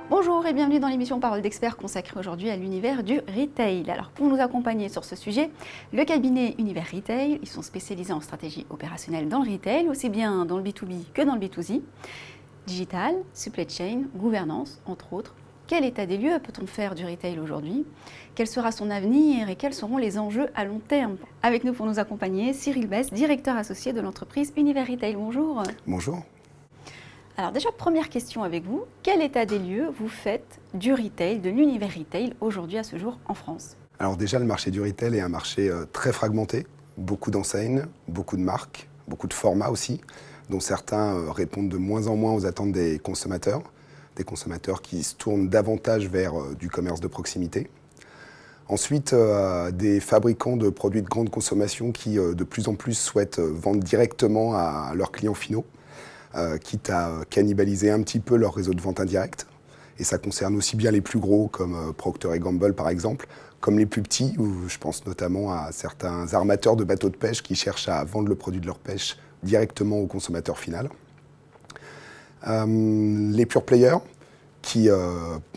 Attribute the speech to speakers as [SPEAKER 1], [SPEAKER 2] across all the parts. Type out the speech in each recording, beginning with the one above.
[SPEAKER 1] Bonjour et bienvenue dans l'émission Parole d'experts consacrée aujourd'hui à l'univers du retail. Alors pour nous accompagner sur ce sujet, le cabinet Univers Retail, ils sont spécialisés en stratégie opérationnelle dans le retail, aussi bien dans le B2B que dans le B2C, digital, supply chain, gouvernance, entre autres. Quel état des lieux peut-on faire du retail aujourd'hui? Quel sera son avenir et quels seront les enjeux à long terme? Avec nous pour nous accompagner, Cyril Bess, directeur associé de l'entreprise Univers Retail. Bonjour.
[SPEAKER 2] Bonjour.
[SPEAKER 1] Alors déjà, première question avec vous. Quel état des lieux vous faites du retail, de l'univers retail aujourd'hui à ce jour en France?
[SPEAKER 2] Alors déjà, le marché du retail est un marché très fragmenté. Beaucoup d'enseignes, beaucoup de marques, beaucoup de formats aussi, dont certains répondent de moins en moins aux attentes des consommateurs qui se tournent davantage vers du commerce de proximité. Ensuite, des fabricants de produits de grande consommation qui de plus en plus souhaitent vendre directement à leurs clients finaux, quitte à cannibaliser un petit peu leur réseau de vente indirect. Et ça concerne aussi bien les plus gros, comme Procter & Gamble par exemple, comme les plus petits, où je pense notamment à certains armateurs de bateaux de pêche qui cherchent à vendre le produit de leur pêche directement au consommateur final. Les pure players qui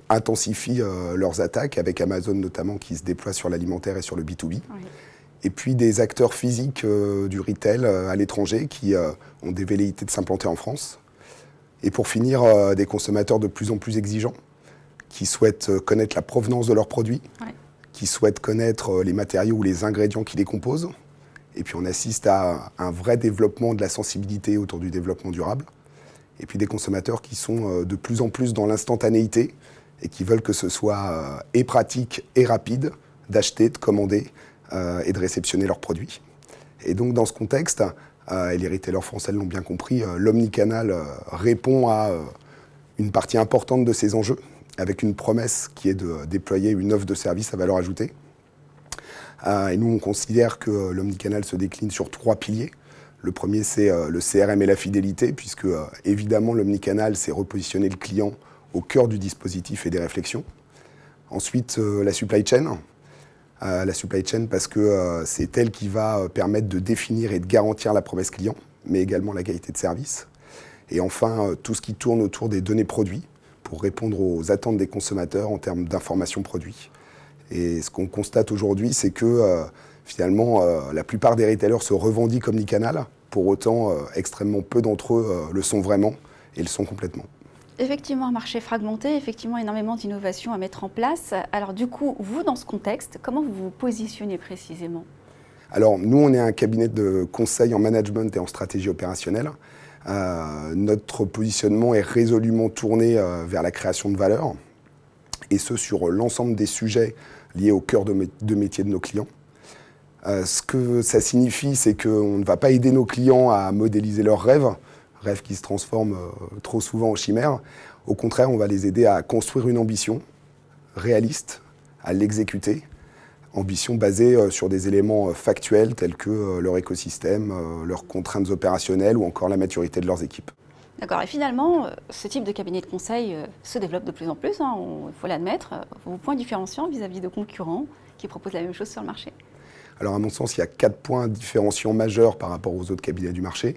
[SPEAKER 2] intensifient leurs attaques, avec Amazon notamment qui se déploie sur l'alimentaire et sur le B2B. Oui. Et puis des acteurs physiques du retail à l'étranger qui ont des velléités de s'implanter en France. Et pour finir, des consommateurs de plus en plus exigeants qui souhaitent connaître la provenance de leurs produits, ouais, qui souhaitent connaître les matériaux ou les ingrédients qui les composent. Et puis on assiste à un vrai développement de la sensibilité autour du développement durable. Et puis des consommateurs qui sont de plus en plus dans l'instantanéité et qui veulent que ce soit et pratique et rapide d'acheter, de commander et de réceptionner leurs produits. Et donc dans ce contexte, et les retailers français l'ont bien compris, l'omnicanal répond à une partie importante de ces enjeux, avec une promesse qui est de déployer une offre de service à valeur ajoutée. Et nous, on considère que l'omnicanal se décline sur 3 piliers. Le premier, c'est le CRM et la fidélité, puisque évidemment, l'omnicanal, c'est repositionner le client au cœur du dispositif et des réflexions. Ensuite, la supply chain. La supply chain parce que c'est elle qui va permettre de définir et de garantir la promesse client, mais également la qualité de service. Et enfin, tout ce qui tourne autour des données produits pour répondre aux attentes des consommateurs en termes d'informations produits. Et ce qu'on constate aujourd'hui, c'est que finalement, la plupart des retailers se revendiquent omnicanal. Pour autant, extrêmement peu d'entre eux le sont vraiment et le sont complètement.
[SPEAKER 1] Effectivement, un marché fragmenté, effectivement énormément d'innovations à mettre en place. Alors du coup, vous, dans ce contexte, comment vous vous positionnez précisément?
[SPEAKER 2] Alors, nous, on est un cabinet de conseil en management et en stratégie opérationnelle. Notre positionnement est résolument tourné vers la création de valeur, et ce, sur l'ensemble des sujets liés au cœur de métier de nos clients. Ce que ça signifie, c'est qu'on ne va pas aider nos clients à modéliser leurs rêves qui se transforment trop souvent en chimères. Au contraire, on va les aider à construire une ambition réaliste, à l'exécuter. Ambition basée sur des éléments factuels tels que leur écosystème, leurs contraintes opérationnelles ou encore la maturité de leurs équipes.
[SPEAKER 1] D'accord. Et finalement, ce type de cabinet de conseil se développe de plus en plus, il faut l'admettre. Vos points différenciants vis-à-vis de concurrents qui proposent la même chose sur le marché?
[SPEAKER 2] Alors à mon sens, il y a 4 points différenciants majeurs par rapport aux autres cabinets du marché.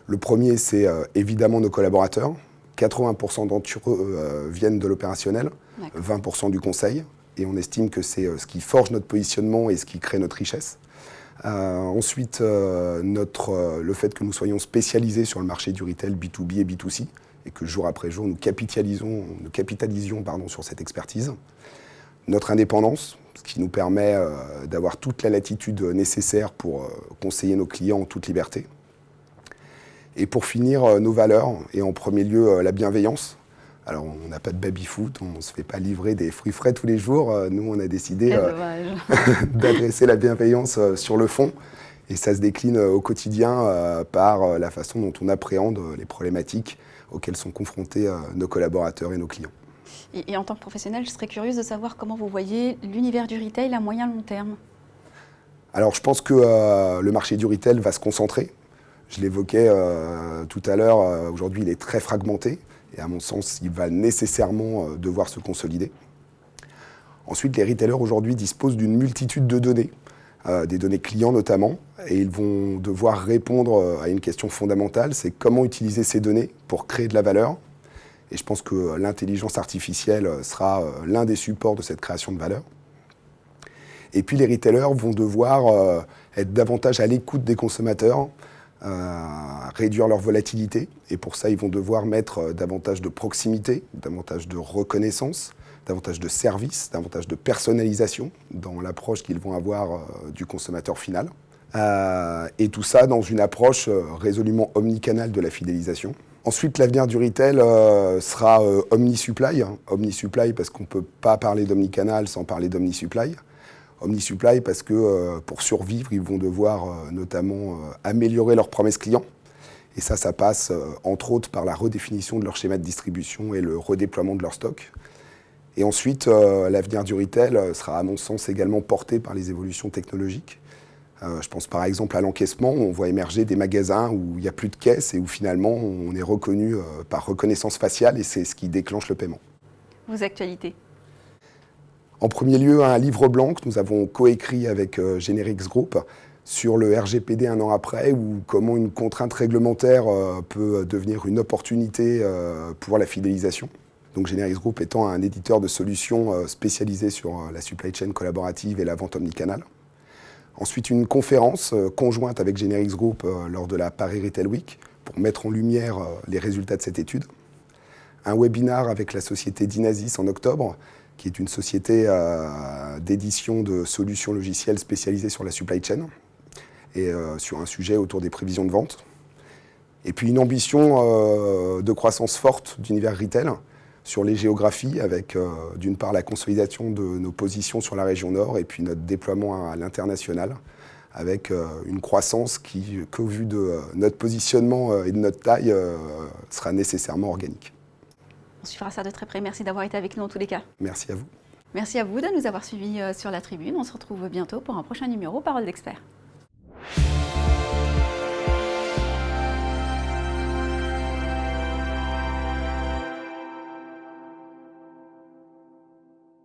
[SPEAKER 2] Le premier, c'est évidemment nos collaborateurs. 80% d'entre eux viennent de l'opérationnel, 20% du conseil. Et on estime que c'est ce qui forge notre positionnement et ce qui crée notre richesse. Ensuite, le fait que nous soyons spécialisés sur le marché du retail B2B et B2C, et que jour après jour, nous capitalisions sur cette expertise. Notre indépendance, ce qui nous permet d'avoir toute la latitude nécessaire pour conseiller nos clients en toute liberté. Et pour finir, nos valeurs, et en premier lieu la bienveillance. Alors on n'a pas de baby-foot, on ne se fait pas livrer des fruits frais tous les jours. Nous, on a décidé d'adresser la bienveillance sur le fond. Et ça se décline au quotidien par la façon dont on appréhende les problématiques auxquelles sont confrontés nos collaborateurs et nos clients.
[SPEAKER 1] Et en tant que professionnel, je serais curieuse de savoir comment vous voyez l'univers du retail à moyen long terme.
[SPEAKER 2] Alors je pense que le marché du retail va se concentrer. Je l'évoquais tout à l'heure, aujourd'hui il est très fragmenté et à mon sens il va nécessairement devoir se consolider. Ensuite, les retailers aujourd'hui disposent d'une multitude de données, des données clients notamment, et ils vont devoir répondre à une question fondamentale, c'est comment utiliser ces données pour créer de la valeur Et je pense que l'intelligence artificielle sera l'un des supports de cette création de valeur. Et puis les retailers vont devoir être davantage à l'écoute des consommateurs, réduire leur volatilité. Et pour ça, ils vont devoir mettre davantage de proximité, davantage de reconnaissance, davantage de service, davantage de personnalisation dans l'approche qu'ils vont avoir du consommateur final. Et tout ça dans une approche résolument omnicanale de la fidélisation. Ensuite, l'avenir du retail sera omni-supply. Omni-supply parce qu'on ne peut pas parler d'omnicanal sans parler d'omni-supply. Omni-supply parce que pour survivre, ils vont devoir notamment améliorer leurs promesses clients. Et ça passe entre autres par la redéfinition de leur schéma de distribution et le redéploiement de leur stock. Et ensuite, l'avenir du retail sera à mon sens également porté par les évolutions technologiques. Je pense par exemple à l'encaissement, où on voit émerger des magasins où il n'y a plus de caisse et où finalement on est reconnu par reconnaissance faciale et c'est ce qui déclenche le paiement.
[SPEAKER 1] Vos actualités?
[SPEAKER 2] En premier lieu, un livre blanc que nous avons coécrit avec Generix Group sur le RGPD un an après, ou comment une contrainte réglementaire peut devenir une opportunité pour la fidélisation. Donc Generix Group étant un éditeur de solutions spécialisé sur la supply chain collaborative et la vente omnicanale. Ensuite, une conférence conjointe avec Generix Group lors de la Paris Retail Week pour mettre en lumière les résultats de cette étude. Un webinar avec la société Dynasys en octobre, qui est une société d'édition de solutions logicielles spécialisées sur la supply chain et sur un sujet autour des prévisions de vente. Et puis une ambition de croissance forte d'univers retail sur les géographies avec d'une part la consolidation de nos positions sur la région Nord et puis notre déploiement à l'international avec une croissance qui, qu'au vu de notre positionnement et de notre taille, sera nécessairement organique.
[SPEAKER 1] On suivra ça de très près. Merci d'avoir été avec nous en tous les cas.
[SPEAKER 2] Merci à vous.
[SPEAKER 1] Merci à vous de nous avoir suivis sur la tribune. On se retrouve bientôt pour un prochain numéro Parole d'expert.